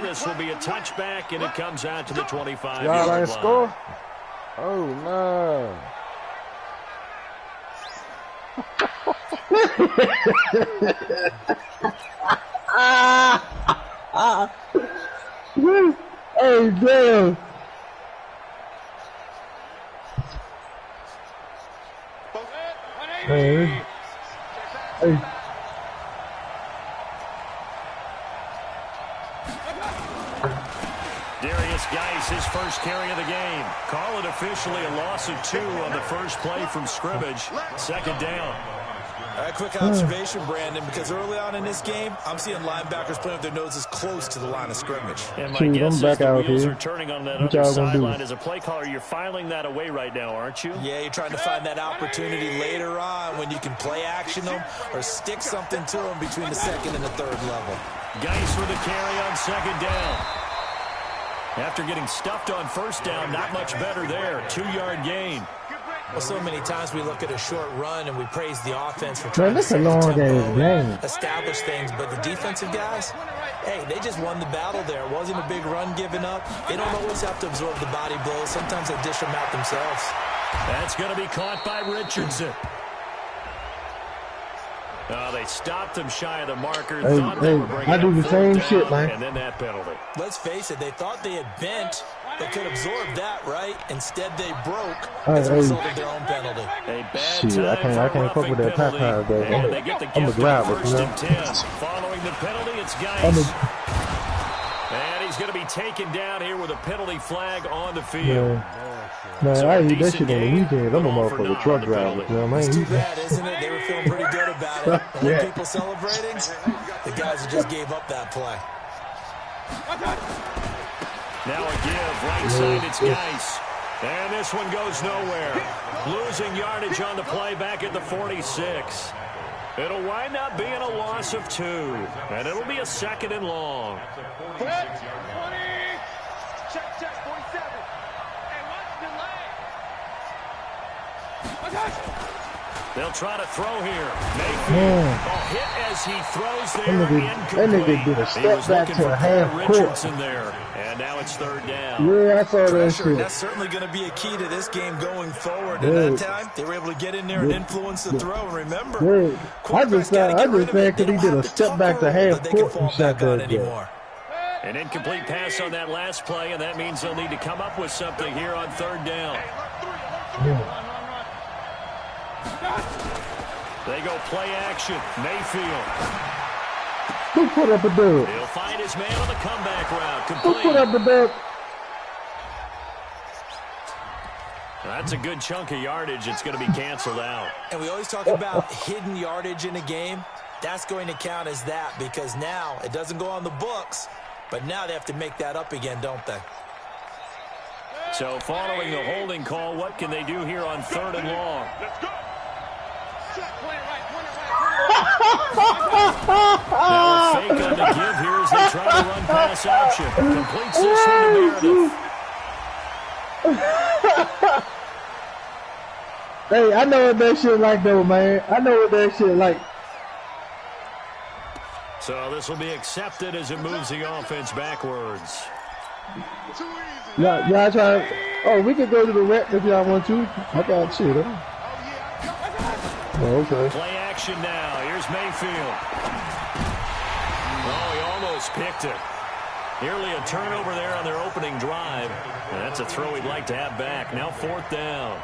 this will be a touchback, and it comes out to the 25-yard Y'all line. ain't score? Oh, no. Hey, damn. Hey. Darius Geis, his first carry of the game. Call it officially a loss of 2 on the first play from scrimmage. Second down. A quick observation, Brandon, because early on in this game, I'm seeing linebackers playing with their noses close to the line of scrimmage. And my guess is the wheels are turning on that other sideline. As a play caller, you're filing that away right now, aren't you? Yeah, you're trying to find that opportunity later on when you can play action them or stick something to them between the second and the third level. Geis with a carry on second down. After getting stuffed on first down, not much better there. 2-yard gain. Well, so many times we look at a short run and we praise the offense for trying to set the tempo, establish things, but the defensive guys, hey, they just won the battle there. It wasn't a big run given up. They don't always have to absorb the body blows. Sometimes they dish them out themselves. That's going to be caught by Richardson. They stopped him shy of the marker. I do the same shit, man. And then that penalty. Let's face it, they thought they had bent. They could absorb that, right? Instead, they broke as a result of their own penalty. A bad time I can't fuck with that time, though. And they get the gift of first and 10. Following the penalty, it's Geis. And he's going to be taken down here with a penalty flag on the field. Man, I eat that shit on the weekend. I'm a motherfucking truck driver. You know what I mean? It's too bad, isn't it? They were feeling pretty good about it. And when people celebrating, the guys who just gave up that play. Now a give, right side, it's Geis. And this one goes nowhere. Losing yardage on the play back at the 46. It'll wind up being a loss of 2. And it'll be a second and long. Check, 47. And what's delay? They'll try to throw here. Mayfield hit as he throws there. That nigga did a step back to a half court. Richardson there. And now it's third down. Yeah, I saw that shit. That's certainly going to be a key to this game going forward. And that time, they were able to get in there and influence the throw. And remember, I just said because he did a step back to half court and shot that anymore. An incomplete pass on that last play, and that means they'll need to come up with something here on third down. They go play action. Mayfield. Who put up a dub? He'll find his man on the comeback route. Who put up the dub? That's a good chunk of yardage. It's going to be canceled out. And we always talk about hidden yardage in a game. That's going to count as that because now it doesn't go on the books, but now they have to make that up again, don't they? So following the holding call, what can they do here on third and long? Let's go. Now a fake on the give here as they try to run pass option. Completes this one to Meredith. Hey, I know what that shit like though, man. I know what that shit like. So this will be accepted as it moves the offense backwards. Y'all try. Oh, we can go to the rec if y'all want to. I got shit. Huh? Oh, okay. Play action now. Here's Mayfield. Oh, he almost picked it. Nearly a turnover there on their opening drive. And that's a throw he'd like to have back. Now fourth down.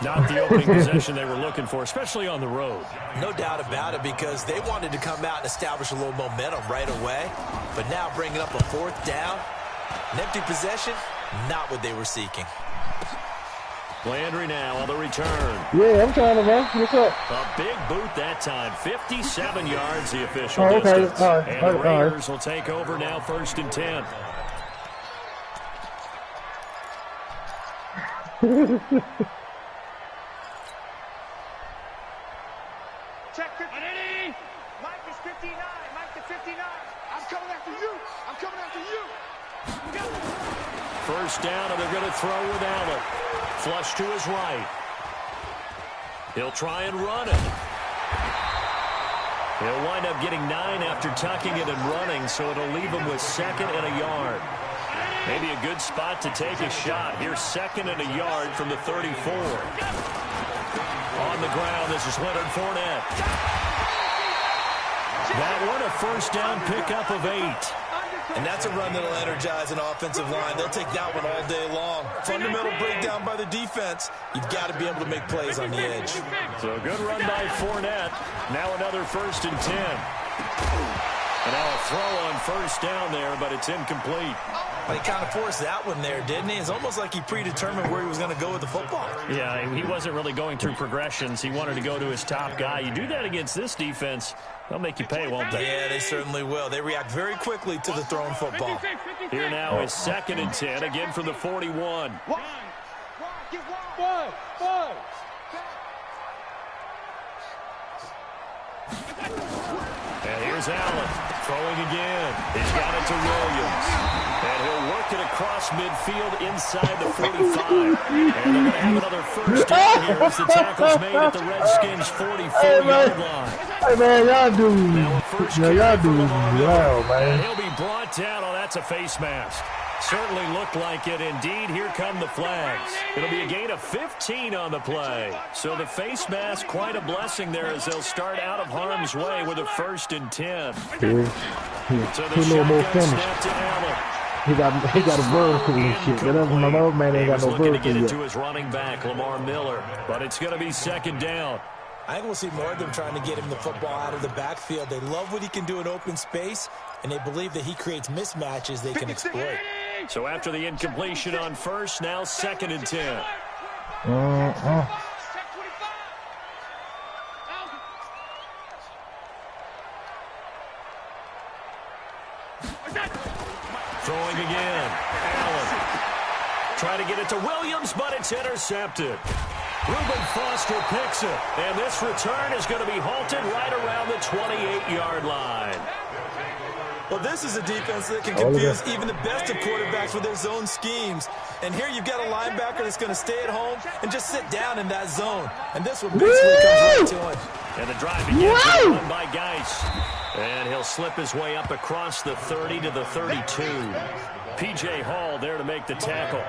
Not the opening possession they were looking for, especially on the road. No doubt about it, because they wanted to come out and establish a little momentum right away. But now bringing up a fourth down, an empty possession, not what they were seeking. Landry now on the return. Yeah, I'm trying to run. What's up? A big boot that time. 57 yards the official okay. distance. All right. And the Raiders will take over now 1st and 10. Check 59. Mike is 59. Mike is 59. I'm coming after you. I'm coming after you. First down, and they're going to throw with Allen. Flush to his right. He'll try and run it. He'll wind up getting 9 after tucking it and running, so it'll leave him with 2nd and a yard. Maybe a good spot to take a shot. Here's 2nd and a yard from the 34. On the ground, this is Leonard Fournette. That one, a first down pickup of 8. And that's a run that'll energize an offensive line. They'll take that one all day long. Fundamental breakdown by the defense. You've got to be able to make plays on the edge. So a good run by Fournette. Now another 1st and 10. And now a throw on first down there, but it's incomplete. Well, he kind of forced that one there, didn't he? It's almost like he predetermined where he was going to go with the football. Yeah, he wasn't really going through progressions. He wanted to go to his top guy. You do that against this defense, they'll make you pay, won't they? Yeah, they certainly will. They react very quickly to the thrown football. Here now is 2nd and 10, again from the 41. And here's Allen, throwing again. He's got it to Williams. And he'll work it across midfield inside the 45. And they're going to have another first down here as the tackle's made at the Redskins' 44-yard line. Hey, man, y'all do. Y'all do well, man. And he'll be brought down. Oh, that's a face mask. Certainly looked like it. Indeed, here come the flags. It'll be a gain of 15 on the play. So the face mask, quite a blessing there as they'll start out of harm's way with a 1st and 10. So the shotgun snap to Allen. He got a vertical and shit. That doesn't my old man ain't got no vertical yet. Looking to get it to his running back, Lamar Miller. But it's going to be 2nd down. I think we'll see more of them trying to get him the football out of the backfield. They love what he can do in open space, and they believe that he creates mismatches they can exploit. So after the incompletion on first, now 2nd and 10. Throwing again. Allen. Trying to get it to Williams, but it's intercepted. Reuben Foster picks it, and this return is going to be halted right around the 28-yard line. Well, this is a defense that can confuse even the best of quarterbacks with their zone schemes. And here you've got a linebacker that's going to stay at home and just sit down in that zone. And this one basically comes right to him. And the drive begins with a run by Geis. And he'll slip his way up across the 30 to the 32. P.J. Hall there to make the tackle.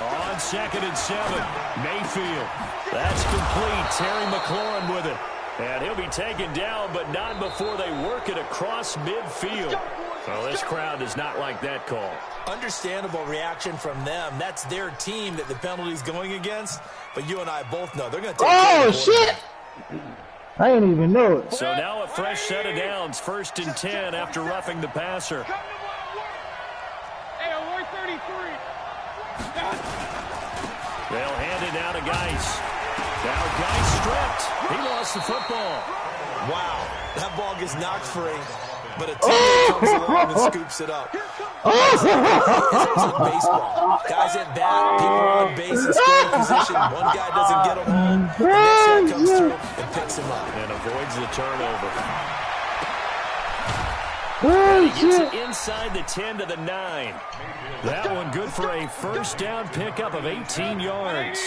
On 2nd and 7, Mayfield. That's complete. Terry McLaurin with it. And he'll be taken down, but not before they work it across midfield. Well, this crowd does not like that call. Understandable reaction from them. That's their team that the penalty's going against. But you and I both know they're going to take care of shit! I didn't even know it. So now a fresh set of downs. 1st and 10 after roughing the passer. They'll hand it down to Geis. Now Geis stripped. He lost the football. Wow, that ball gets knocked free, but a teammate comes along and scoops it up. It's like baseball. Guys at bat, people on base in scoring position. One guy doesn't get him home, the next guy comes through and picks him up. And avoids the turnover. And he gets it inside the 10 to the 9. That one good for a first down pickup of 18 yards.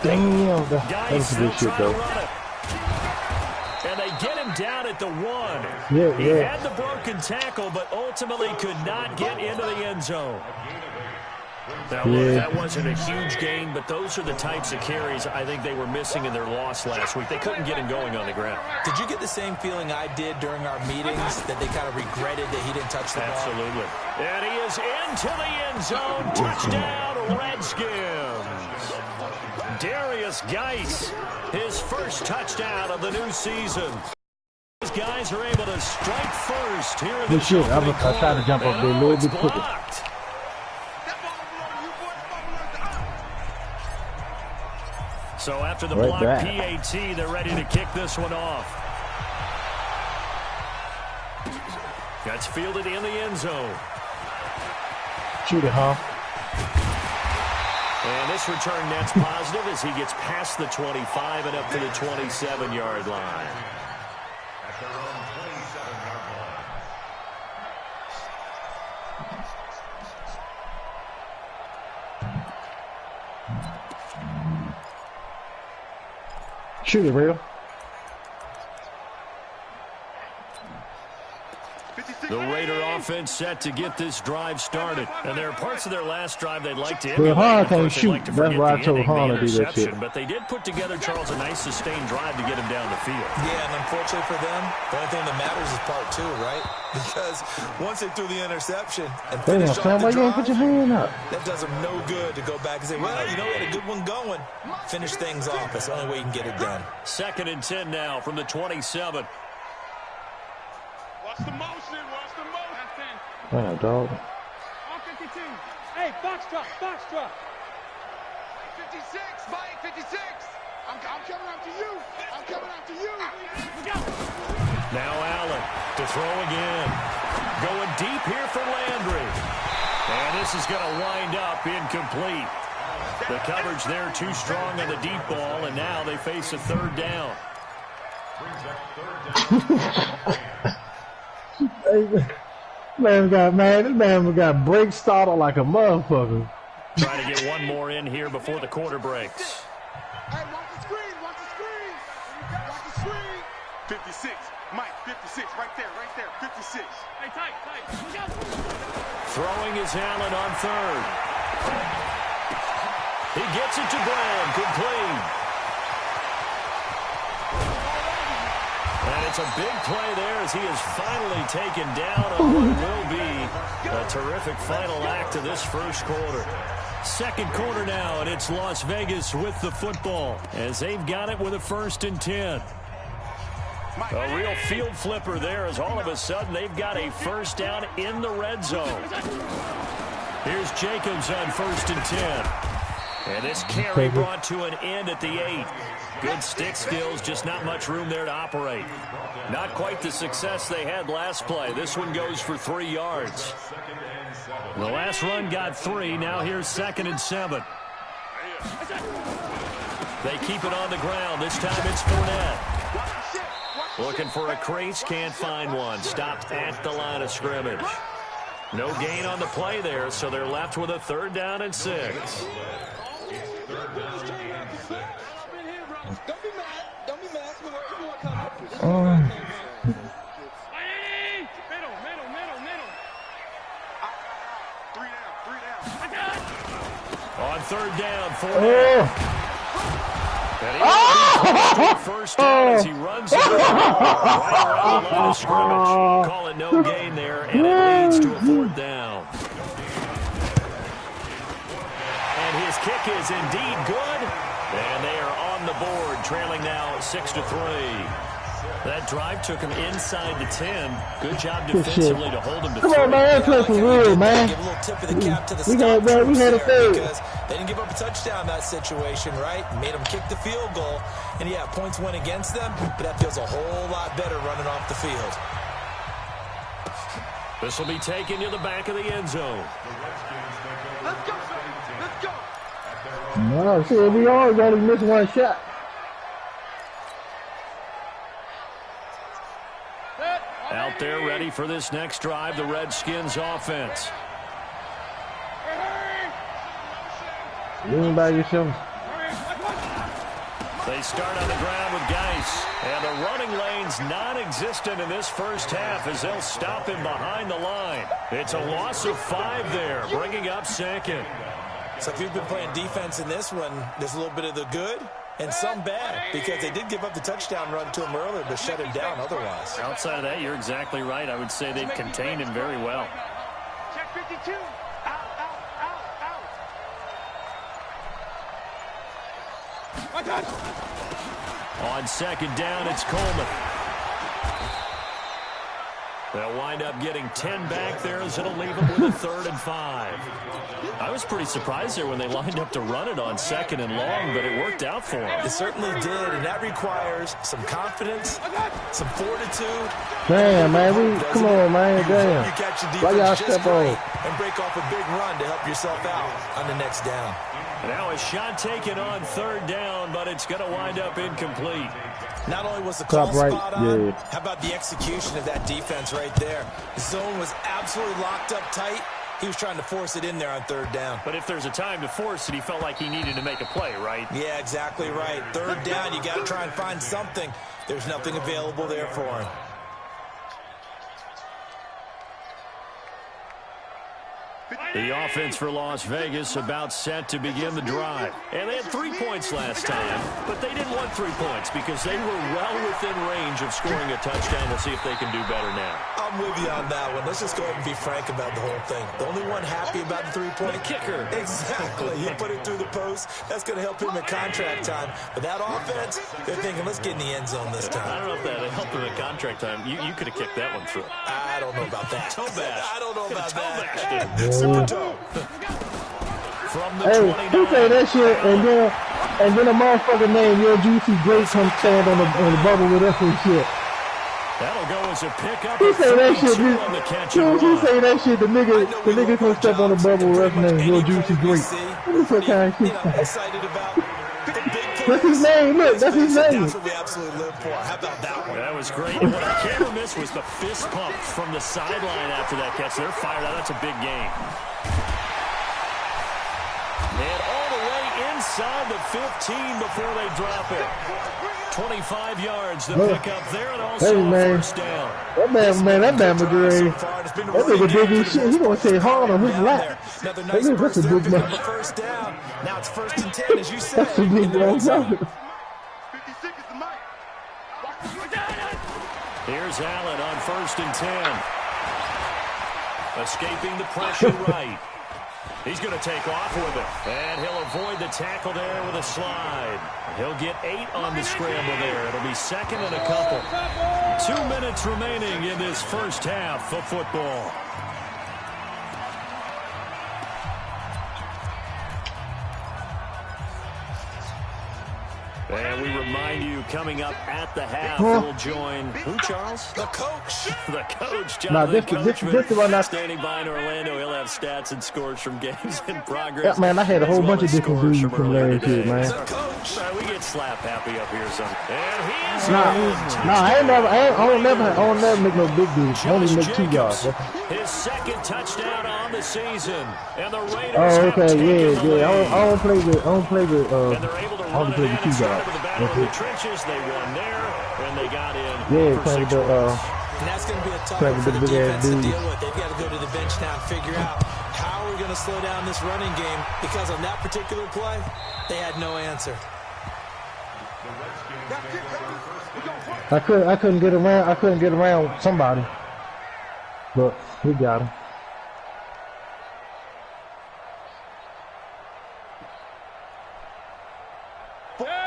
Damn, that was a good shit, though. And they get him down at the 1. Yeah, he had the broken tackle, but ultimately could not get into the end zone. Now, look, that wasn't a huge gain, but those are the types of carries I think they were missing in their loss last week. They couldn't get him going on the ground. Did you get the same feeling I did during our meetings, that they kind of regretted that he didn't touch the ball? Absolutely. And he is into the end zone. Touchdown, Redskins. Darius Geis, his first touchdown of the new season. These guys are able to strike first here in the shit. I tried to jump up there a little bit quicker. So after the block PAT, they're ready to kick this one off. That's fielded in the end zone. Shoot it, huh? And this return net's positive as he gets past the 25 and up to the 27-yard line. Shoot it, real. The Raider offense set to get this drive started. And there are parts of their last drive they'd like to Well, emulate. Han Of course, can't they'd shoot. like to That's forget why I the told ending, Han the to do that interception. shit. But they did put together, Charles, a nice sustained drive to get him down the field. Yeah, and unfortunately for them, the only thing that matters is part two, right? Because once they threw the interception and Damn, finished son, off why the you ain't put your drive, hand up? that does them no good to go back and say, well, you know, we had a good one going. Finish things off. That's the only way you can get it done. 2nd and 10 now from the 27. Watch the motion. Watch the motion. Damn, dog. On 52. Hey, box drop. Box drop. 56. Mike, 56. I'm coming after you. I'm coming after you. Look out. Now Allen to throw again. Going deep here for Landry. And this is going to wind up incomplete. The coverage there too strong on the deep ball, and now they face a 3rd down. This man got break started like a motherfucker. Trying to get one more in here before the quarter breaks. Hey, watch the screen. Watch the screen. Watch the screen. 56. Mike, 56. Right there. 56. Hey, tight. Look out. Throwing is Allen on 3rd. He gets it to Brown, complete. And it's a big play there as he is finally taken down on what will be a terrific final act of this first quarter. 2nd quarter now, and it's Las Vegas with the football as they've got it with a 1st and 10. A real field flipper there as all of a sudden they've got a 1st down in the red zone. Here's Jacobs on 1st and 10. And this carry brought to an end at the 8. Good stick skills, just not much room there to operate. Not quite the success they had last play. This one goes for 3 yards. The last run got 3. Now here's 2nd and 7. They keep it on the ground. This time it's Fournette. Looking for a crease, can't find one. Stopped at the line of scrimmage. No gain on the play there, so they're left with a 3rd down and 6. Don't be mad. Don't be mad. Middle. Three down. On 3rd down, Fournette. And he first down as he runs it right around the line of scrimmage. Call it no gain there, and it leads to a 4th down. And his kick is indeed good. And they are on the board, trailing now 6-3. That drive took him inside the 10. Good job defensively to hold him to 3. Come on, man. Play for real, man. Give a little tip of the cap to the We had a third. because they didn't give up a touchdown in that situation, right? Made them kick the field goal. And, yeah, points went against them, but that feels a whole lot better running off the field. This will be taken to the back of the end zone. Let's go. No, see, we all got to miss one shot. Out there ready for this next drive, the Redskins offense. Lean by yourself. They start on the ground with Geis. And the running lane's non-existent in this first half as they'll stop him behind the line. It's a loss of 5 there, bringing up 2nd. So if you've been playing defense in this one, there's a little bit of the good and some bad because they did give up the touchdown run to him earlier but shut him down otherwise. Outside of that, you're exactly right. I would say they've contained him very well. Check 52. Out. On 2nd down, it's Coleman. They'll wind up getting 10 back there as it'll leave them with a 3rd and 5. I was pretty surprised there when they lined up to run it on 2nd and long, but it worked out for them. It certainly did, and that requires some confidence, some fortitude. Damn, man, come on, man, damn. You catch your Why y'all defense just step on? right and break off a big run to help yourself out on the next down. Now a shot taken on 3rd down, but it's going to wind up incomplete. Not only was the call right, spot on, yeah. how about the execution of that defense right there? The zone was absolutely locked up tight. He was trying to force it in there on 3rd down. But if there's a time to force it, he felt like he needed to make a play, right? Yeah, exactly right. 3rd down, you got to try and find something. There's nothing available there for him. The offense for Las Vegas about set to begin the drive. And they had 3 points last time, but they didn't want 3 points because they were well within range of scoring a touchdown. We'll see if they can do better now. I'm with you on that one. Let's just go ahead and be frank about the whole thing. The only one happy about the 3-point The kicker. Exactly. You put it through the post. That's going to help him at contract time. But that offense, they're thinking, let's get in the end zone this time. I don't know if that helped him at contract time. You could have kicked that one through. I don't know about that. Toe bash. I don't know about Toe that. bashed it. Super toe. From the Hey, 29. who say that shit, and then a motherfucker named Your Juicy Grape comes stand on the bubble with us and shit. That'll go as a pickup. Who say that shit, dude? On the catch dude? and Who run. say that shit? The nigga come step on the bubble with us named Your Juicy Grape. What the kind of shit? Excited about the big That's his name, look, that's his name. That's what we absolutely live for. How about that one? That was great. And what I can't miss was the fist pump from the sideline after that catch. They're fired out. That's a big game. And all the way inside the 15 before they drop it. 25 yards to pick up there, and also a first down. That man McGray. That nigga big as shit. He gonna say hard on his lap. Another That nice nigga, burst that's a there, big picking up man. a first down. Now it's 1st and 10, as you said. That's a big in the red man. zone. 56 is the mic. Here's Allen on 1st and 10. Escaping the pressure right. He's going to take off with it. And he'll avoid the tackle there with a slide. He'll get 8 on the scramble there. It'll be 2nd and a couple. 2 minutes remaining in this first half of football. And we remind you, coming up at the half, we'll join who, Charles? The coach. The coach, Nah, Jonathan this the one I... standing by in Orlando. He'll have stats and scores from games in progress. Yeah, man, I had a whole bunch of different scores dudes from earlier last year, today. man. The coach. We get slap happy up here, son. And he is I don't never make no big dudes. I only make 2 yards. his 2nd touchdown on the season. And the Raiders Oh, okay, have taken the lead. I don't play the And they're able to I run only it play in the 2 and start yards. with the battle in the trenches. They won there, and they got in Yeah, for play 6 the points. And that's going to be a tough Play one with for the the big-ass defense to dudes. deal with. They've got to go to the bench now and figure out how are we going to slow down this running game, because on that particular play, they had no answer. I couldn't get around somebody, but we got him.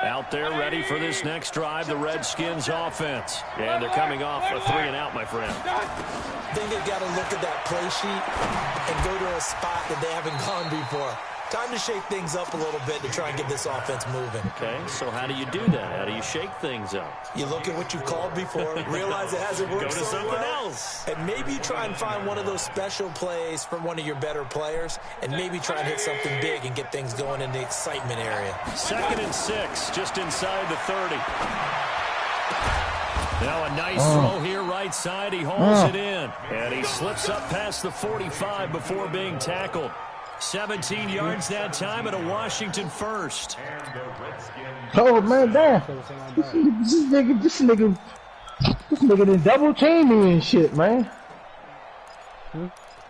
Out there ready for this next drive, the Redskins offense. And they're coming off a 3 and out, my friend. I think they've got to look at that play sheet and go to a spot that they haven't gone before. Time to shake things up a little bit to try and get this offense moving. Okay, so how do you do that? How do you shake things up? You look at what you've called before, realize it hasn't worked Go to so something well, else. and maybe try and find one of those special plays from one of your better players, and maybe try and hit something big and get things going in the excitement area. 2nd and 6, just inside the 30. Now a nice throw here right side. He hauls it in, and he slips up past the 45 before being tackled. 17 yards that time and a Washington first. Oh man, damn! This nigga done double team me and shit, man.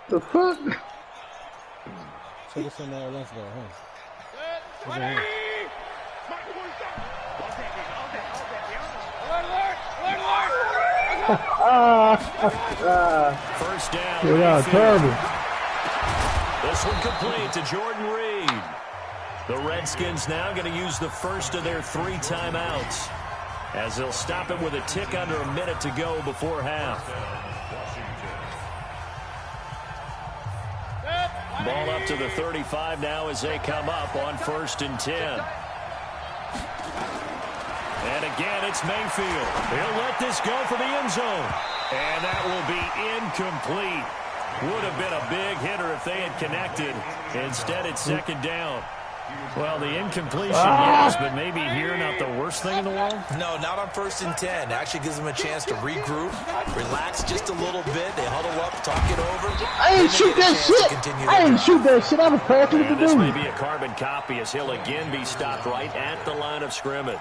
The fuck? So this in there, let's go, huh? First down. Yeah, terrible. This one complete to Jordan Reed. The Redskins now going to use the first of their 3 timeouts, as they'll stop it with a tick under a minute to go before half. Ball up to the 35 now as they come up on 1st and 10. And again, it's Mayfield. He'll let this go for the end zone. And that will be incomplete. Would have been a big hitter if they had connected. Instead, it's 2nd down. Well, the incompletion, yes, but maybe here not the worst thing in the world? No, not on 1st and 10. Actually gives them a chance to regroup, relax just a little bit. They huddle up, talk it over. I ain't shoot that shit. I ain't shoot that shit. I was passing it to This do. may be a carbon copy as he'll again be stopped right at the line of scrimmage.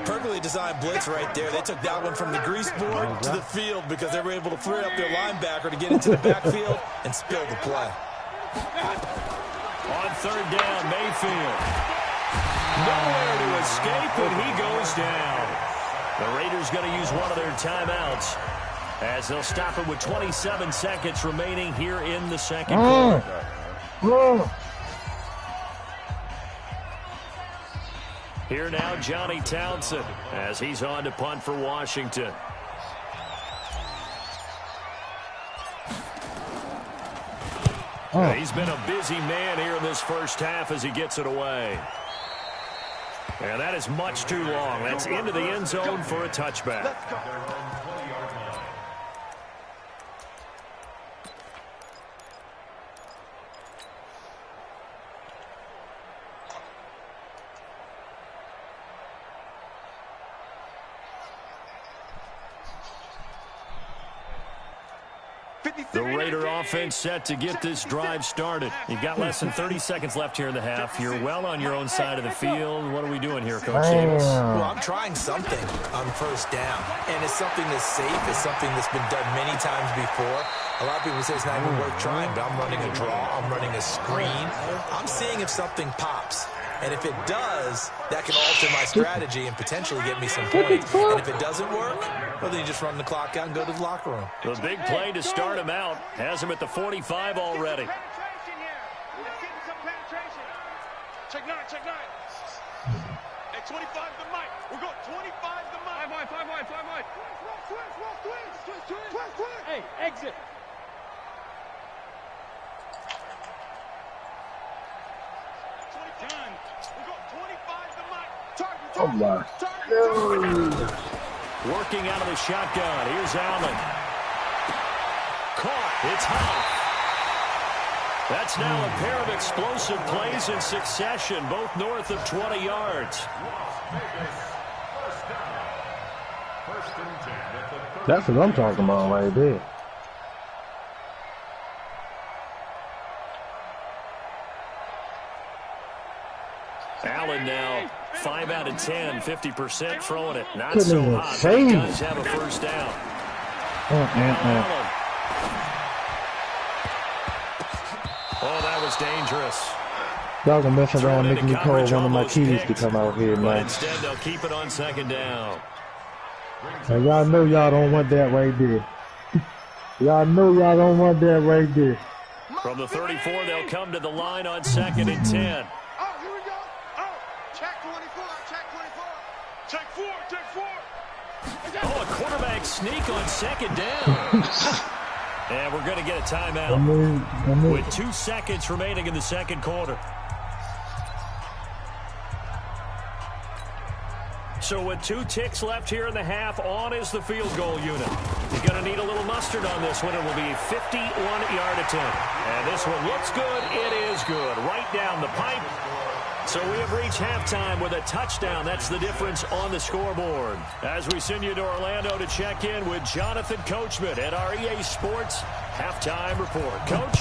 Perfectly designed blitz right there. They took that one from the grease board to the field because they were able to free up their linebacker to get into the backfield and spill the play. On 3rd down, Mayfield. Nowhere to escape, and he goes down. The Raiders going to use one of their timeouts as they'll stop it with 27 seconds remaining here in the 2nd quarter. Here now, Johnny Townsend as he's on to punt for Washington. He's been a busy man here in this 1st half as he gets it away. And that is much too long. That's into the end zone for a touchback. The Raider offense set to get this drive started. You've got less than 30 seconds left here in the half. You're well on your own side of the field. What are we doing here, Coach Davis? Well, I'm trying something on 1st down, and it's something that's safe. It's something that's been done many times before. A lot of people say it's not even worth trying, but I'm running a draw. I'm running a screen. I'm seeing if something pops. And if it does, that can alter my strategy and potentially get me some points. And if it doesn't work, well, then you just run the clock out and go to the locker room. The big play to start him out has him at the 45 already. Check 9, check 9. Hey, 25 the mic. We're going 25 the mic. 5 wide. Twins. Hey, exit. Done. We're going 25 the mic. Oh my. Working out of the shotgun. Here's Allen. Caught. It's high. That's now a pair of explosive plays in succession, both north of 20 yards. That's what I'm talking about right there. Allen now 5 out of 10, 50% throwing it. Not Couldn't so even hot, but save he it. does have a 1st down. Allen. Oh, that was dangerous. Y'all gonna mess around Thrown making me into call coverage, one of my almost kids to picked, come out here, but man. instead they'll keep it on 2nd down. And y'all know y'all don't want that right there. Y'all know y'all don't want that right there. From the 34, they'll come to the line on 2nd and 10. Oh, here we go. Oh, check 24, check 24. Check 4. Oh, a quarterback sneak on 2nd down. And we're going to get a timeout with 2 seconds remaining in the 2nd quarter. So with 2 ticks left here in the half, on is the field goal unit. You're going to need a little mustard on this one. It will be a 51-yard attempt. And this one looks good. It is good. Right down the pipe. So we have reached halftime with a touchdown. That's the difference on the scoreboard. As we send you to Orlando to check in with Jonathan Coachman at our EA Sports Halftime Report. Coach?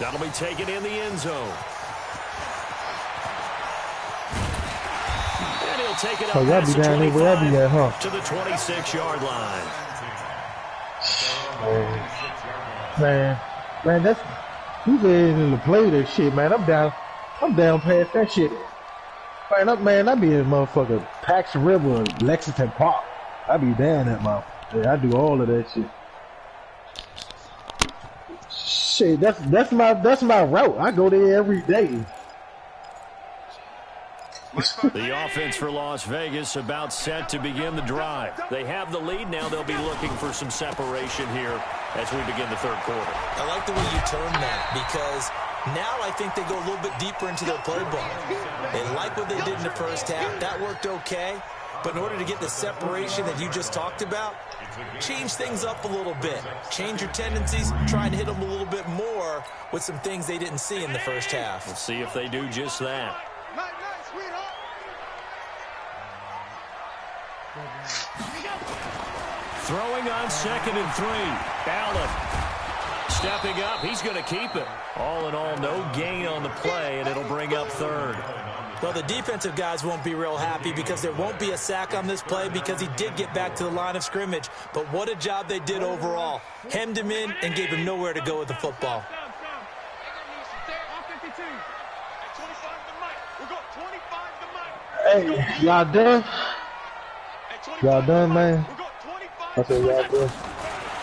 That'll be taken in the end zone. And he'll take it up past the 25 to the 26-yard line. Man, that's who's in to play that shit, man. I'm down past that shit. Man, I be in motherfucker Pax River and Lexington Park. I be down that mouth. Yeah, I do all of that shit. Shit, that's my route. I go there every day. The offense for Las Vegas about set to begin the drive. They have the lead. Now they'll be looking for some separation here as we begin the third quarter. I like the way you term that because now I think they go a little bit deeper into their playbook. They like what they did in the first half. That worked okay. But in order to get the separation that you just talked about, change things up a little bit. Change your tendencies, try and hit them a little bit more with some things they didn't see in the first half. Let's see if they do just that. Throwing on 2nd and 3. Allen stepping up. He's going to keep it. All in all, no gain on the play, and it'll bring up 3rd. Well, the defensive guys won't be real happy because there won't be a sack on this play because he did get back to the line of scrimmage. But what a job they did overall. Hemmed him in and gave him nowhere to go with the football. Hey, y'all done? Y'all done, man? I said y'all done.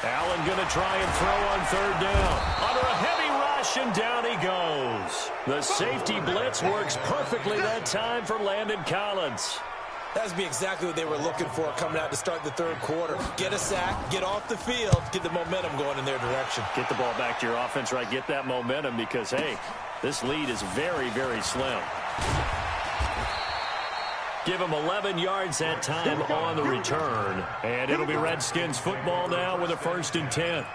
Allen going to try and throw on 3rd down. Under a heavy rush, and down he goes. The safety blitz works perfectly that time for Landon Collins. That's be exactly what they were looking for coming out to start the third quarter. Get a sack, get off the field, get the momentum going in their direction. Get the ball back to your offense, right? Get that momentum because, hey, this lead is very, very slim. Give him 11 yards that time on the return. And it'll be Redskins football now with a 1st and 10.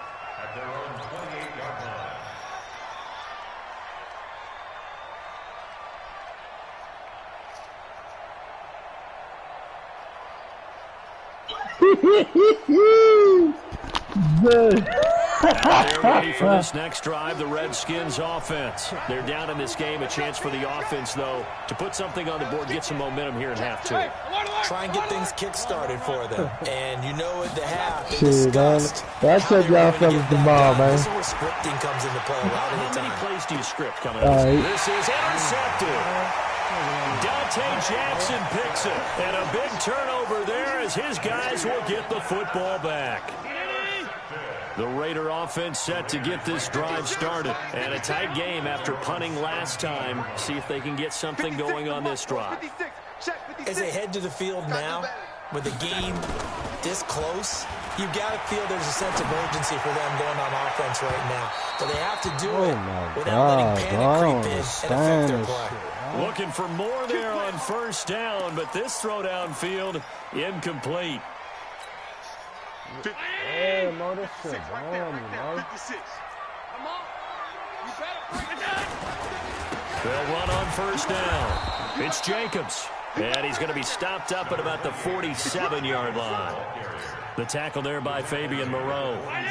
Now they're ready for this next drive, the Redskins offense. They're down in this game. A chance for the offense, though, to put something on the board, get some momentum here in half 2. Try and get things kick-started for them. And you know at the half, they Shit, man. discussed That's what y'all fellas tomorrow, man. This is where scripting comes into play a lot of the How many time. plays do you script coming up? This is intercepted. Dante Jackson picks it. And a big turnover there as his guys will get the football back. The Raider offense set to get this drive started. And a tight game after punting last time. See if they can get something going on this drive. As they head to the field now, with the game this close, you've got to feel there's a sense of urgency for them going on offense right now. But they have to do it without letting panic creep in and affect their play. Looking for more there on 1st down, but this throw downfield incomplete. Hey, Mo, this shit bomb, Mo. They'll run on 1st down. It's Jacobs. And he's going to be stopped up at about the 47-yard line. The tackle there by Fabian Moreau. At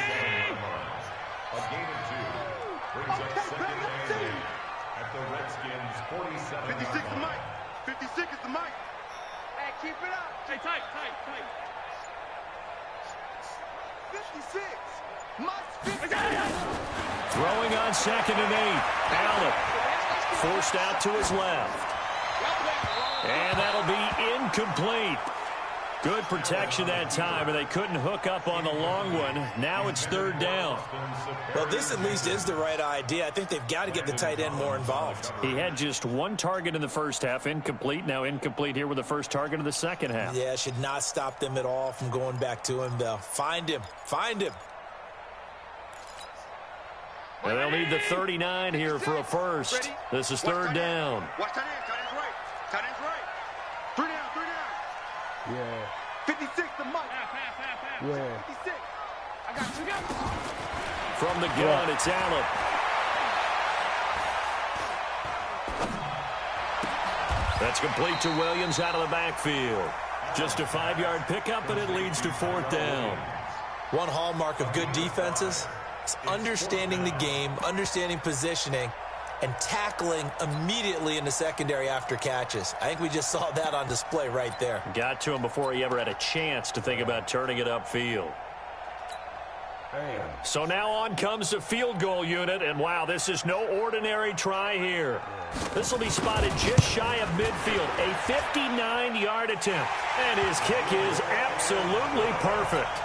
the Redskins 47. 56 is the mic. 56 is the mic. Hey, keep it up. Stay tight. 56. Throwing on 2nd and 8. Allen forced out to his left. And that'll be incomplete. Good protection that time, and they couldn't hook up on the long one. Now it's 3rd down. Well, this at least is the right idea. I think they've got to get the tight end more involved. He had just 1 target in the first half, incomplete. Now incomplete here with the first target of the second half. Yeah, should not stop them at all from going back to him, though. Find him. And they'll need the 39 here for a first. This is 3rd down. Watch tight end. Tight end's right. Tight end's right. 3 down. Yeah. 56 the mic. Yeah. 56. I got you. From the gun, it's Allen. That's complete to Williams out of the backfield. Just a 5-yard pickup, and it leads to 4th down. One hallmark of good defenses is understanding the game, understanding positioning, and tackling immediately in the secondary after catches. I think we just saw that on display right there. Got to him before he ever had a chance to think about turning it upfield. Damn. So now on comes the field goal unit, and wow, this is no ordinary try here. This will be spotted just shy of midfield, a 59-yard attempt, and his kick is absolutely perfect.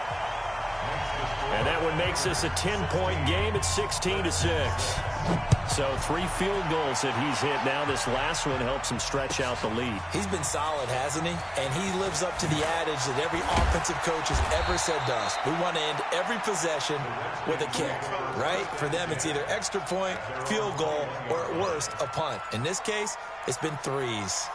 And that one makes this a 10-point game at 16-6. So 3 field goals that he's hit now. This last one helps him stretch out the lead. He's been solid, hasn't he? And he lives up to the adage that every offensive coach has ever said to us. We want to end every possession with a kick, right? For them, it's either extra point, field goal, or at worst, a punt. In this case, it's been 3s.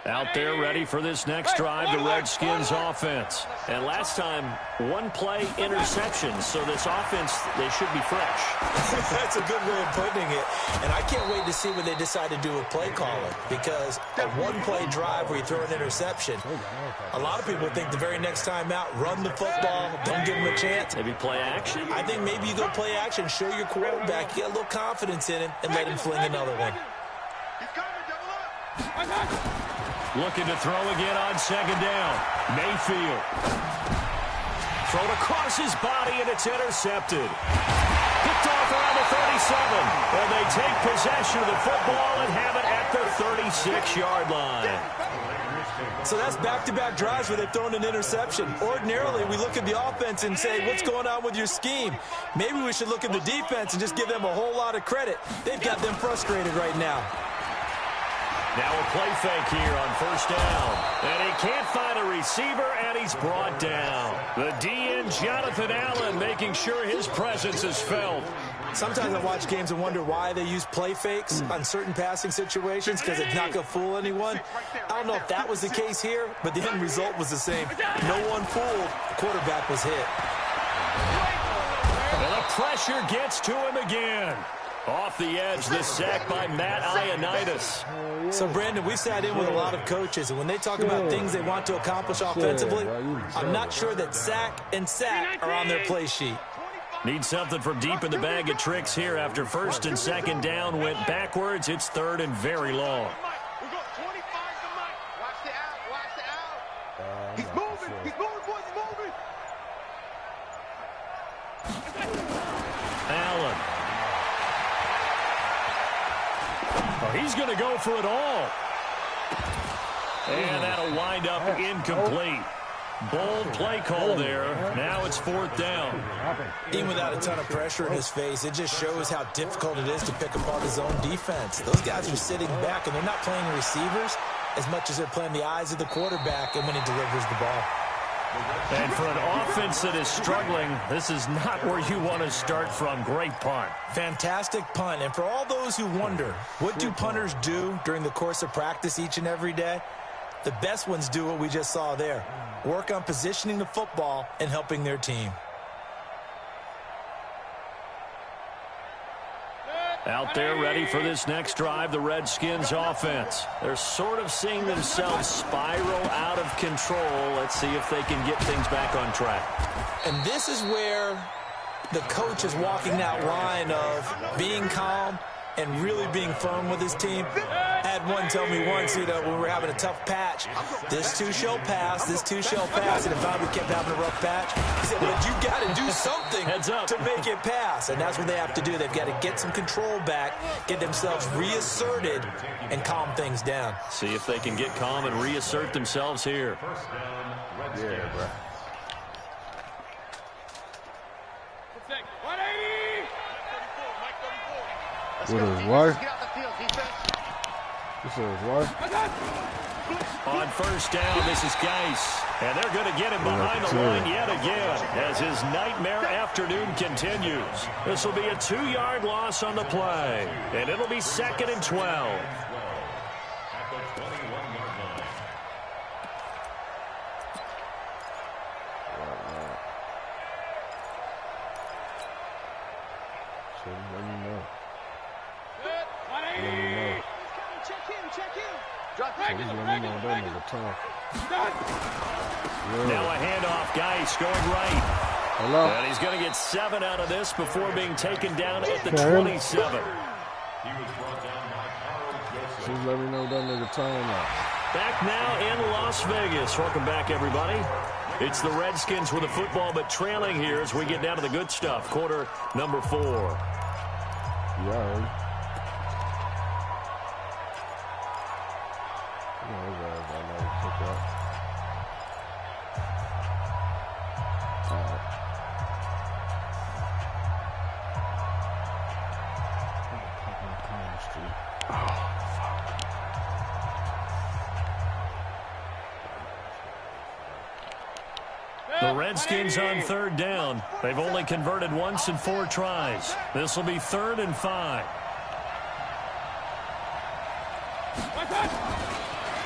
Out there ready for this next drive, the Redskins offense. And last time, 1-play interception. So this offense, they should be fresh. That's a good way of putting it. And I can't wait to see what they decide to do with play calling. Because a 1-play drive where you throw an interception, a lot of people think the very next time out, run the football, don't give them a chance. Maybe play action? I think maybe you go play action, show your quarterback, get a little confidence in him, and let him fling another one. Looking to throw again on second down. Mayfield. Thrown across his body, and it's intercepted. Picked off around the 37. And they take possession of the football and have it at the 36-yard line. So that's back-to-back drives where they've thrown an interception. Ordinarily, we look at the offense and say, what's going on with your scheme? Maybe we should look at the defense and just give them a whole lot of credit. They've got them frustrated right now. Now a play fake here on first down. And he can't find a receiver, and he's brought down. The DN, Jonathan Allen, making sure his presence is felt. Sometimes I watch games and wonder why they use play fakes on certain passing situations, because it's not going to fool anyone. I don't know if that was the case here, but the end result was the same. No one fooled. The quarterback was hit. And the pressure gets to him again. Off the edge, this sack by Matt Ioannidis. So, Brandon, we sat in with a lot of coaches, and when they talk about things they want to accomplish offensively, I'm not sure that sack and sack are on their play sheet. Need something from deep in the bag of tricks here after first and second down went backwards. It's third and very long. We got 25 to Mike. Watch the out. Watch the out. He's moving. He's moving, boys. He's moving. Allen. Oh, he's going to go for it all. And that'll wind up incomplete. Bold play call there. Now it's fourth down. Even without a ton of pressure in his face, it just shows how difficult it is to pick apart his own defense. Those guys are sitting back, and they're not playing receivers as much as they're playing the eyes of the quarterback and when he delivers the ball. And for an offense that is struggling, this is not where you want to start from. Great punt. Fantastic punt. And for all those who wonder, what do punters do during the course of practice each and every day? The best ones do what we just saw there. Work on positioning the football and helping their team. Out there ready for this next drive, the Redskins offense. They're sort of seeing themselves spiral out of control. Let's see if they can get things back on track. And this is where the coach is walking that line of being calm and really being firm with his team. I had one tell me once, when we were having a tough patch, this too shall pass, this too shall pass, and if we kept having a rough patch, he said, but you got to do something to make it pass, and that's what they have to do. They've got to get some control back, get themselves reasserted, and calm things down. See if they can get calm and reassert themselves here. Yeah, bro. What is what? This is what? On first down, this is Geis. And they're going to get him behind the line yet again as his nightmare afternoon continues. This will be a 2-yard loss on the play. And it'll be 2nd and 12. Now a handoff, Geis going right. Hello. And he's going to get 7 out of this before being taken down at the 27. Just let me know that nigga time out. Back now in Las Vegas. Welcome back, everybody. It's the Redskins with the football, but trailing here as we get down to the good stuff. Quarter number 4. Yeah. The Redskins on 3rd down. They've only converted once in 4 tries. This will be 3rd and 5.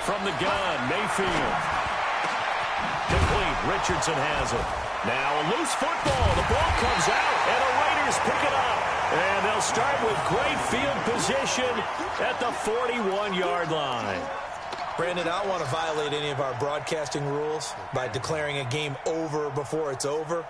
From the gun, Mayfield. Complete. Richardson has it. Now a loose football. The ball comes out, and the Raiders pick it up. And they'll start with great field position at the 41-yard line. Brandon, I don't want to violate any of our broadcasting rules by declaring a game over before it's over.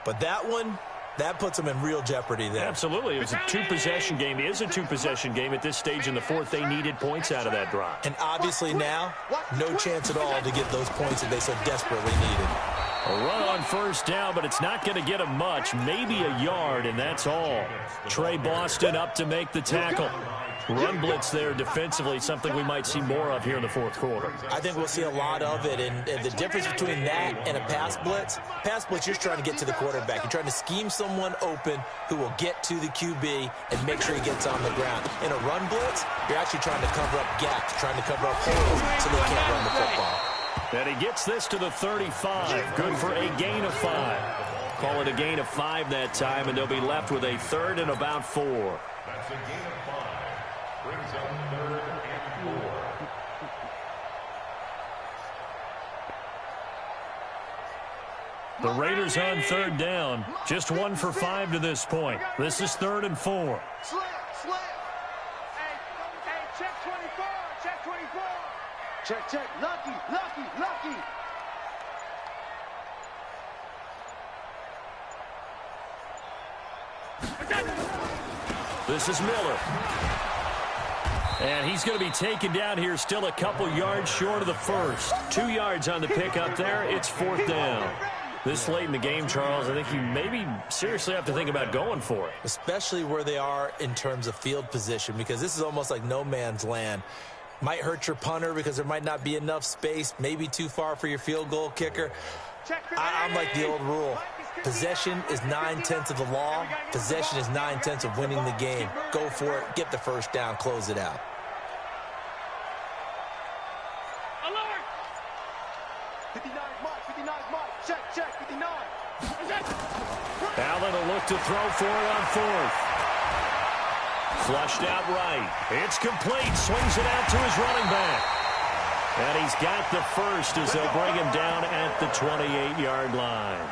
But that one, that puts them in real jeopardy there. Absolutely. It was a 2-possession game. It is a 2-possession game at this stage in the 4th. They needed points out of that drive. And obviously now, no chance at all to get those points that they so desperately needed. A run on 1st down, but it's not going to get them much. Maybe a yard, and that's all. Trey Boston up to make the tackle. Run blitz there defensively, something we might see more of here in the 4th quarter. I think we'll see a lot of it, and the difference between that and a pass blitz, you're just trying to get to the quarterback. You're trying to scheme someone open who will get to the QB and make sure he gets on the ground. In a run blitz, you're actually trying to cover up gaps, trying to cover up holes so they can't run the football. And he gets this to the 35. Good for a gain of 5. Call it a gain of 5 that time, and they'll be left with a 3rd and about 4. That's a gain of 5. Brings up 3rd and 4. The Raiders on 3rd down. Just 1 for 5 to this point. This is 3rd and 4. Slip. Hey, check 24. Check 24. Check. Lucky. This is Miller. And he's going to be taken down here still a couple yards short of the 1st. 2 yards on the pickup there. It's 4th down. This late in the game, Charles, I think you maybe seriously have to think about going for it. Especially where they are in terms of field position, because this is almost like no man's land. Might hurt your punter because there might not be enough space, maybe too far for your field goal kicker. I'm like the old rule. Possession is 9/10 of the law. Possession is 9/10 of winning the game. Go for it. Get the 1st down. Close it out. Alert! 59 mark. Check, 59. Allen will look to throw for it on 4th. Flushed out right. It's complete. Swings it out to his running back. And he's got the 1st as they'll bring him down at the 28-yard line.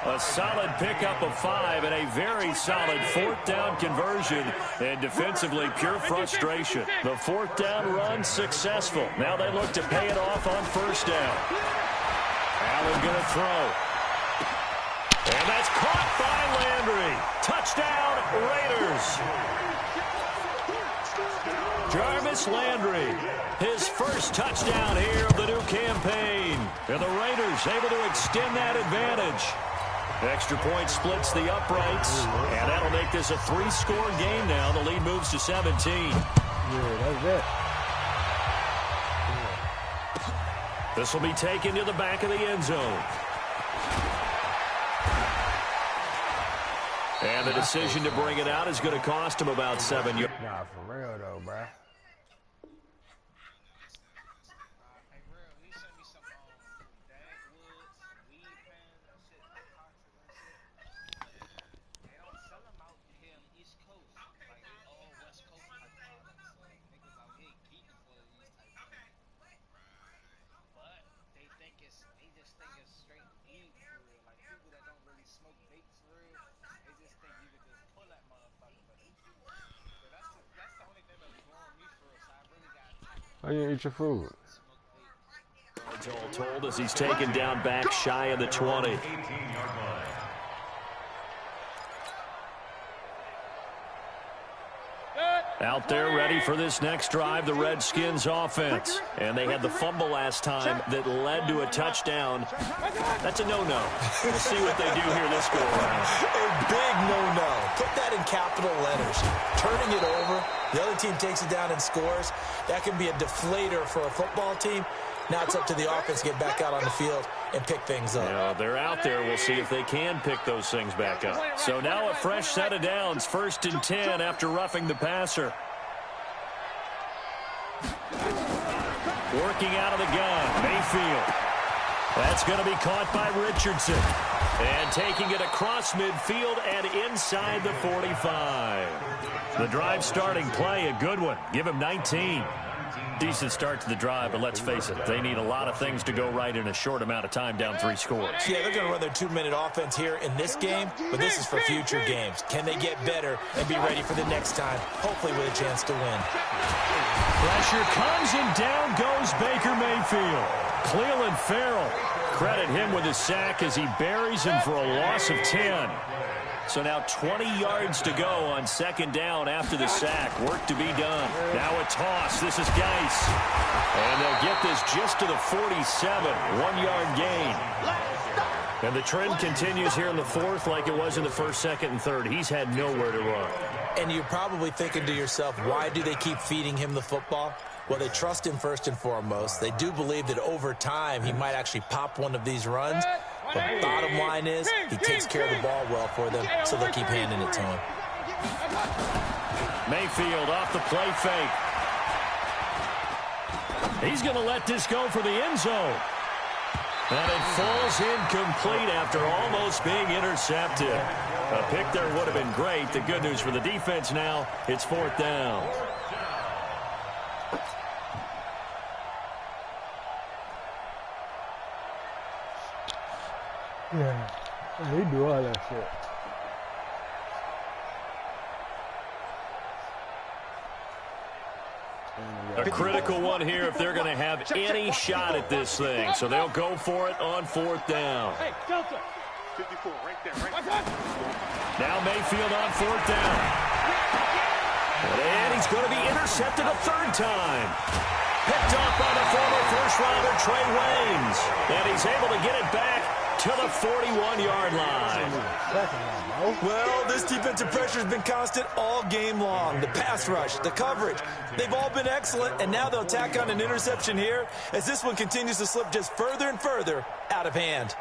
A solid pickup of 5 and a very solid 4th down conversion. And defensively, pure frustration. The 4th down run successful. Now they look to pay it off on 1st down. Allen going to throw. And that's caught by Landry. Touchdown, Raiders. Jarvis Landry, his 1st touchdown here of the new campaign. And the Raiders able to extend that advantage. Extra point splits the uprights, and that'll make this a 3-score game now. The lead moves to 17. Yeah, that's it. This will be taken to the back of the end zone. And the decision to bring it out is going to cost him about 7 yards. Nah, for real though, bruh. How you eat your food? It's all told as he's taken down back shy of the 20. 18-yard line. Good. Out there ready for this next drive, the Redskins offense. And they had the fumble last time that led to a touchdown. That's a no-no. We'll see what they do here this go around. A big no-no. Put that in capital letters. Turning it over, the other team takes it down and scores. That can be a deflator for a football team. Now it's up to the offense to get back out on the field and pick things up. Yeah, they're out there. We'll see if they can pick those things back up. So now a fresh set of downs, 1st and 10 after roughing the passer. Working out of the gun, Mayfield. That's going to be caught by Richardson. And taking it across midfield and inside the 45. The drive starting play, a good one. Give him 19. Decent start to the drive, but let's face it, they need a lot of things to go right in a short amount of time, down 3 scores. Yeah, they're going to run their 2-minute offense here in this game, but this is for future games. Can they get better and be ready for the next time, hopefully with a chance to win? Pressure comes and down goes Baker Mayfield. Cleveland Farrell, credit him with a sack as he buries him for a loss of 10. So now 20 yards to go on 2nd down after the sack. Work to be done. Now a toss. This is Geis. And they'll get this just to the 47. 1-yard gain. And the trend continues here in the 4th like it was in the 1st, 2nd, and 3rd. He's had nowhere to run. And you're probably thinking to yourself, why do they keep feeding him the football? Well, they trust him first and foremost. They do believe that over time he might actually pop one of these runs. But bottom line is, he takes care of the ball well for them, so they'll keep handing it to him. Mayfield off the play fake. He's going to let this go for the end zone. And it falls incomplete after almost being intercepted. A pick there would have been great. The good news for the defense now, it's 4th down. Yeah, he do all that shit. A critical one here if they're going to have any shot at this thing. So they'll go for it on 4th down. Hey, Delta. 54, right there, right there. Now Mayfield on 4th down. And he's going to be intercepted a 3rd time. Picked up by the former first-rounder Trey Waynes. And he's able to get it back to the 41-yard line. Well, this defensive pressure has been constant all game long. The pass rush, the coverage, they've all been excellent, and now they'll tack on an interception here as this one continues to slip just further and further out of hand.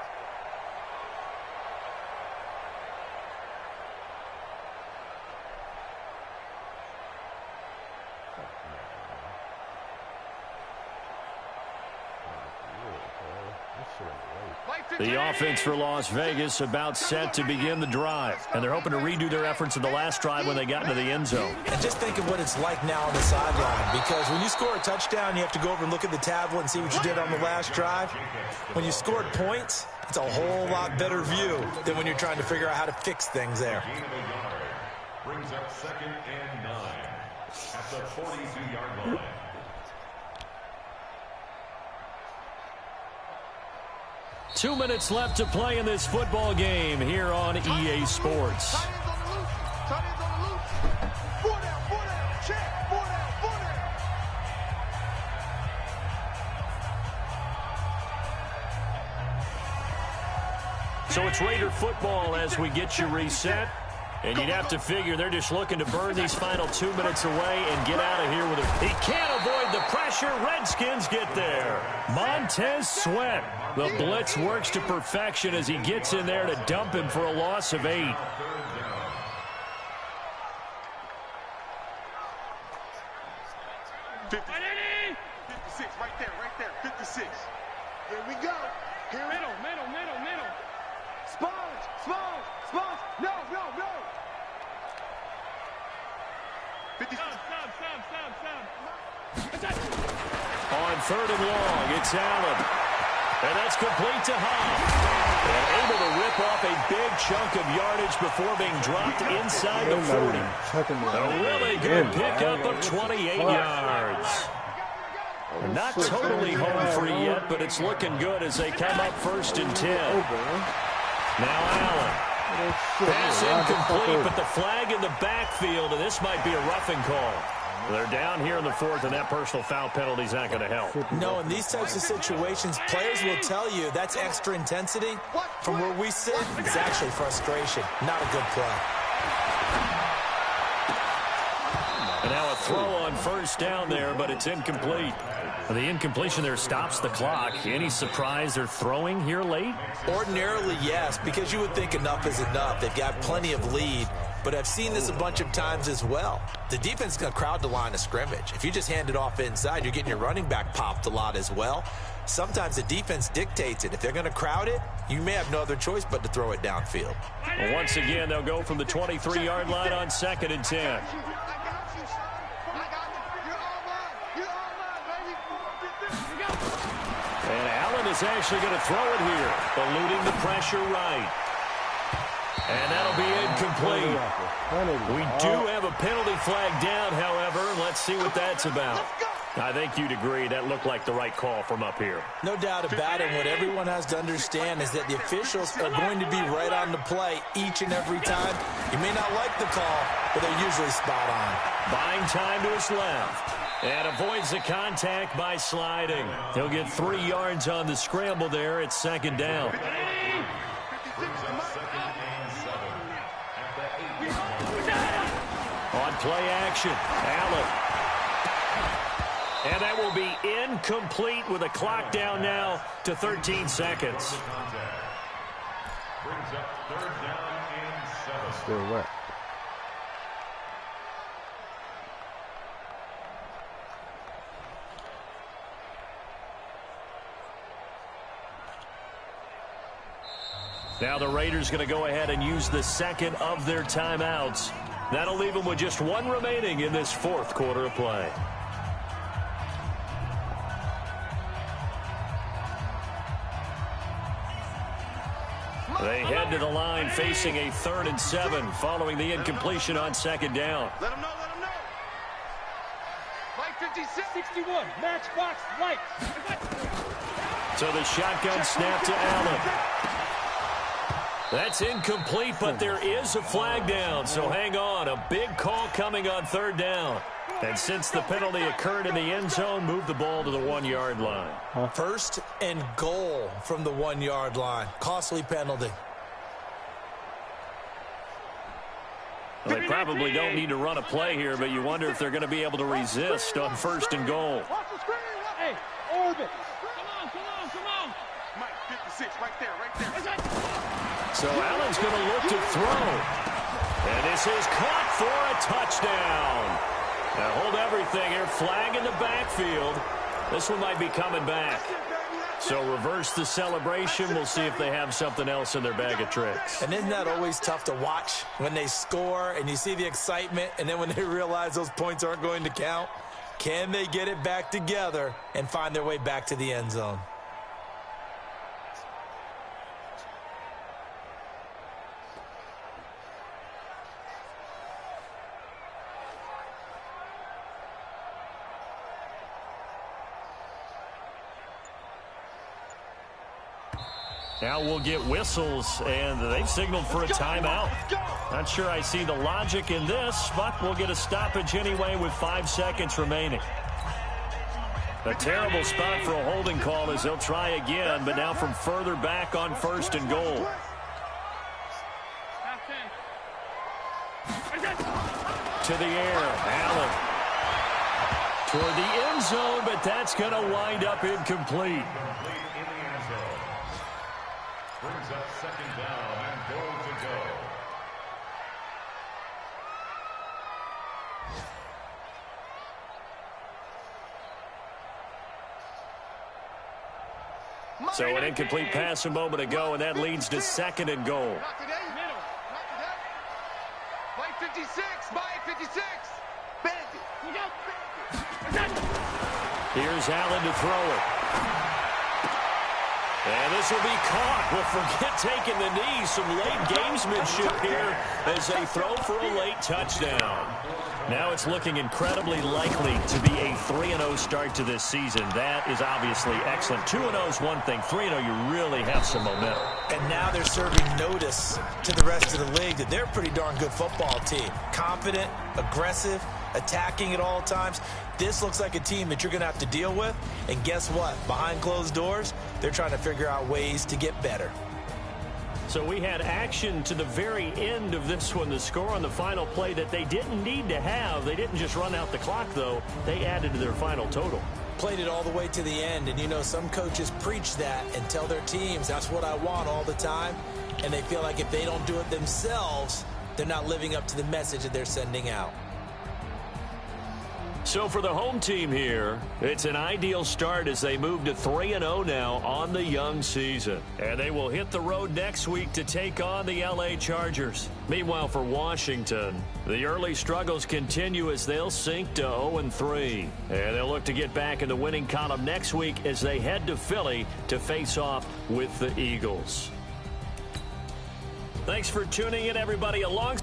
The offense for Las Vegas about set to begin the drive. And they're hoping to redo their efforts in the last drive when they got into the end zone. And just think of what it's like now on the sideline, because when you score a touchdown, you have to go over and look at the tablet and see what you did on the last drive. When you scored points, it's a whole lot better view than when you're trying to figure out how to fix things there. Brings up 2nd and 9 at the 42-yard line. Two minutes left to play in this football game here on EA Sports. Tight ends on the loose. Tight ends on the loose. 4 down, check. 4 down. So it's Raider football as we get you reset. And you'd have to figure they're just looking to burn these final 2 minutes away and get out of here with it. He can't avoid the pressure. Redskins get there. Montez Sweat. The blitz works to perfection as he gets in there to dump him for a loss of 8. Right there, 56. Here we go. Middle. Sponge. No. 56. On 3rd and long, it's Allen. And that's complete to Hall. And able to rip off a big chunk of yardage before being dropped inside the 40. A really good pickup of 28 yards. Not totally home free yet, but it's looking good as they come up 1st and 10. Now Allen. Pass incomplete, but the flag in the backfield, and this might be a roughing call. They're down here in the fourth, and that personal foul penalty is not going to help. No, in these types of situations, players will tell you that's extra intensity. From where we sit, it's actually frustration. Not a good play. And now a throw on first down there, but it's incomplete. The incompletion there stops the clock. Any surprise they're throwing here late? Ordinarily, yes, because you would think enough is enough. They've got plenty of lead. But I've seen this a bunch of times as well. The defense is going to crowd the line of scrimmage. If you just hand it off inside, you're getting your running back popped a lot as well. Sometimes the defense dictates it. If they're going to crowd it, you may have no other choice but to throw it downfield. Well, once again, they'll go from the 23-yard line on 2nd and 10. And Allen is actually going to throw it here, eluding the pressure right. And that'll be incomplete. We do have a penalty flag down, however. Let's see what that's about. I think you'd agree that looked like the right call from up here. No doubt about it. What everyone has to understand is that the officials are going to be right on the play each and every time. You may not like the call, but they're usually spot on. Buying time to his left. And avoids the contact by sliding. He'll get 3 yards on the scramble there. It's 2nd down. On play action, Allen. And that will be incomplete with a clock down now to 13 seconds. Brings up 3rd down and 7. Still wet. Now the Raiders going to go ahead and use the 2nd of their timeouts. That'll leave them with just 1 remaining in this 4th quarter of play. They head to the line facing a 3rd and 7 following the incompletion on 2nd down. Let him know, let him know. Light 56, 61, matchbox, light. So the shotgun snap to Allen. That's incomplete, but there is a flag down, so hang on. A big call coming on 3rd down. And since the penalty occurred in the end zone, move the ball to the 1-yard line. 1st and goal from the 1-yard line. Costly penalty. Well, they probably don't need to run a play here, but you wonder if they're going to be able to resist on 1st and goal. Watch the screen. Hey, orbit. Come on. Mike, 56, right there. So Allen's going to look to throw. And this is caught for a touchdown. Now hold everything here. Flag in the backfield. This one might be coming back. So reverse the celebration. We'll see if they have something else in their bag of tricks. And isn't that always tough to watch when they score and you see the excitement, and then when they realize those points aren't going to count? Can they get it back together and find their way back to the end zone? Now we'll get whistles, and they've signaled for a timeout. Not sure I see the logic in this, but we'll get a stoppage anyway with 5 seconds remaining. A terrible spot for a holding call as they'll try again, but now from further back on 1st and goal. To the air, Allen. Toward the end zone, but that's going to wind up incomplete. Brings up 2nd down and goal to go. So an incomplete pass a moment ago, and that leads to 2nd and goal. Not today. Light 56, Mike 56. Bandit. Here's Allen to throw it. And this will be caught. Well, forget taking the knee. Some late gamesmanship here as they throw for a late touchdown. Now it's looking incredibly likely to be a 3-0 start to this season. That is obviously excellent. 2-0 is one thing. 3-0, you really have some momentum. And now they're serving notice to the rest of the league that they're a pretty darn good football team. Confident, aggressive, attacking at all times. This looks like a team that you're going to have to deal with. And guess what? Behind closed doors, they're trying to figure out ways to get better. So we had action to the very end of this one. The score on the final play that they didn't need to have. They didn't just run out the clock, though. They added to their final total. Played it all the way to the end. And, you know, some coaches preach that and tell their teams, that's what I want all the time. And they feel like if they don't do it themselves, they're not living up to the message that they're sending out. So for the home team here, it's an ideal start as they move to 3-0 now on the young season. And they will hit the road next week to take on the LA Chargers. Meanwhile, for Washington, the early struggles continue as they'll sink to 0-3. And they'll look to get back in the winning column next week as they head to Philly to face off with the Eagles. Thanks for tuning in, everybody. Along